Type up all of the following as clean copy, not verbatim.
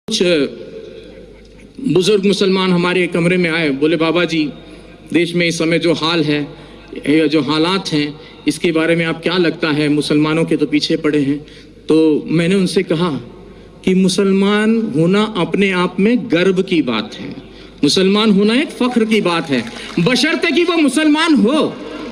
कुछ बुजुर्ग मुसलमान हमारे कमरे में आए, बोले बाबा जी देश में इस समय जो हाल है, जो हालात हैं, इसके बारे में आप क्या लगता है, मुसलमानों के तो पीछे पड़े हैं। तो मैंने उनसे कहा कि मुसलमान होना अपने आप में गर्व की बात है, मुसलमान होना एक फख्र की बात है, बशर्ते कि वो मुसलमान हो।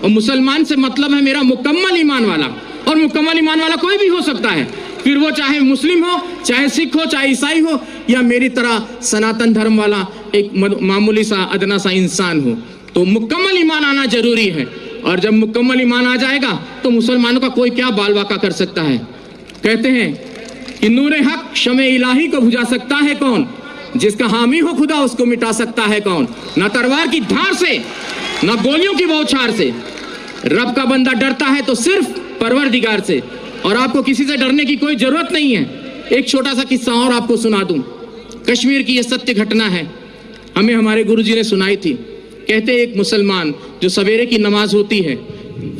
और मुसलमान से मतलब है मेरा मुकम्मल ईमान वाला, और मुकम्मल ईमान वाला कोई भी हो सकता है, फिर वो चाहे मुस्लिम हो, चाहे सिख हो, चाहे ईसाई हो, या मेरी तरह सनातन धर्म वाला एक मामूली सा अदना सा इंसान हो। तो मुकम्मल ईमान आना जरूरी है, और जब मुकम्मल ईमान आ जाएगा तो मुसलमानों का कोई क्या बाल वाका कर सकता है। कहते हैं कि नूरे हक शमे इलाही को बुझा सकता है कौन, जिसका हामी हो खुदा उसको मिटा सकता है कौन। ना तलवार की धार से, ना गोलियों की बौछार से, रब का बंदा डरता है तो सिर्फ परवरदिगार से, और आपको किसी से डरने की कोई जरूरत नहीं है। एक छोटा सा किस्सा और आपको सुना दूं। कश्मीर की यह सत्य घटना है, हमें हमारे गुरुजी ने सुनाई थी। कहते एक मुसलमान जो सवेरे की नमाज होती है,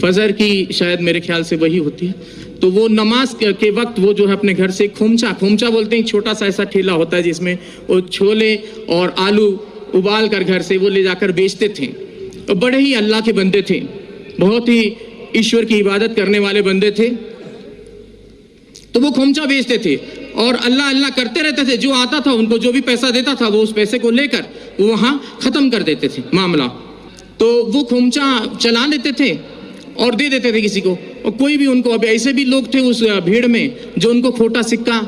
फजर की शायद मेरे ख्याल से वही होती है, तो वो नमाज के वक्त वो जो है अपने घर से खोमचा बोलते हैं, छोटा सा ऐसा ठेला होता है जिसमें वो छोले और आलू उबाल कर घर से वो ले जाकर बेचते थे। तो बड़े ही अल्लाह के बंदे थे, बहुत ही ईश्वर की इबादत करने वाले बंदे थे। तो वो खोमचा बेचते थे और अल्लाह अल्लाह करते रहते थे। जो आता था उनको जो भी पैसा देता था वो उस पैसे को लेकर वो वहाँ ख़त्म कर देते थे मामला। तो वो खोमचा चला लेते थे और दे देते थे किसी को, और कोई भी उनको, अब ऐसे भी लोग थे उस भीड़ में जो उनको खोटा सिक्का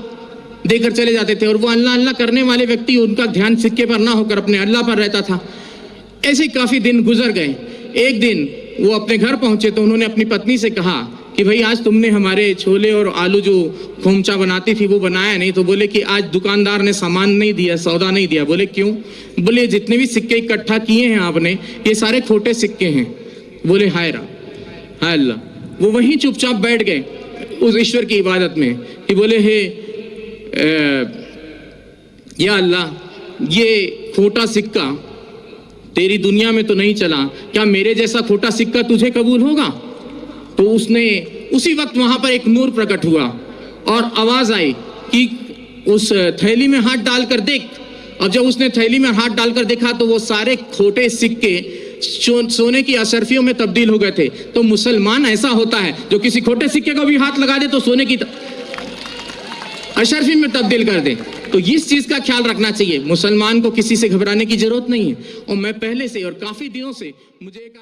देकर चले जाते थे, और वो अल्लाह अल्लाह करने वाले व्यक्ति, उनका ध्यान सिक्के पर ना होकर अपने अल्लाह पर रहता था। ऐसे काफ़ी दिन गुजर गए। एक दिन वो अपने घर पहुंचे तो उन्होंने अपनी पत्नी से कहा कि भाई आज तुमने हमारे छोले और आलू जो खोमचा बनाती थी वो बनाया नहीं। तो बोले कि आज दुकानदार ने सामान नहीं दिया, सौदा नहीं दिया। बोले क्यों? बोले जितने भी सिक्के इकट्ठा किए हैं आपने ये सारे खोटे सिक्के हैं। बोले हाय अल्लाह। वो वहीं चुपचाप बैठ गए उस ईश्वर की इबादत में कि बोले हे या अल्लाह, ये खोटा सिक्का तेरी दुनिया में तो नहीं चला, क्या मेरे जैसा खोटा सिक्का तुझे कबूल होगा? तो उसने उसी वक्त वहां पर एक नूर प्रकट हुआ और आवाज आई कि उस थैली में हाथ डालकर देख। और जब उसने थैली में हाथ डालकर देखा तो वो सारे खोटे सिक्के सोने की अशर्फियों में तब्दील हो गए थे। तो मुसलमान ऐसा होता है जो किसी खोटे सिक्के को भी हाथ लगा दे तो सोने की अशर्फी में तब्दील कर दे। तो इस चीज का ख्याल रखना चाहिए, मुसलमान को किसी से घबराने की जरूरत नहीं है। और मैं पहले से और काफी दिनों से मुझे एक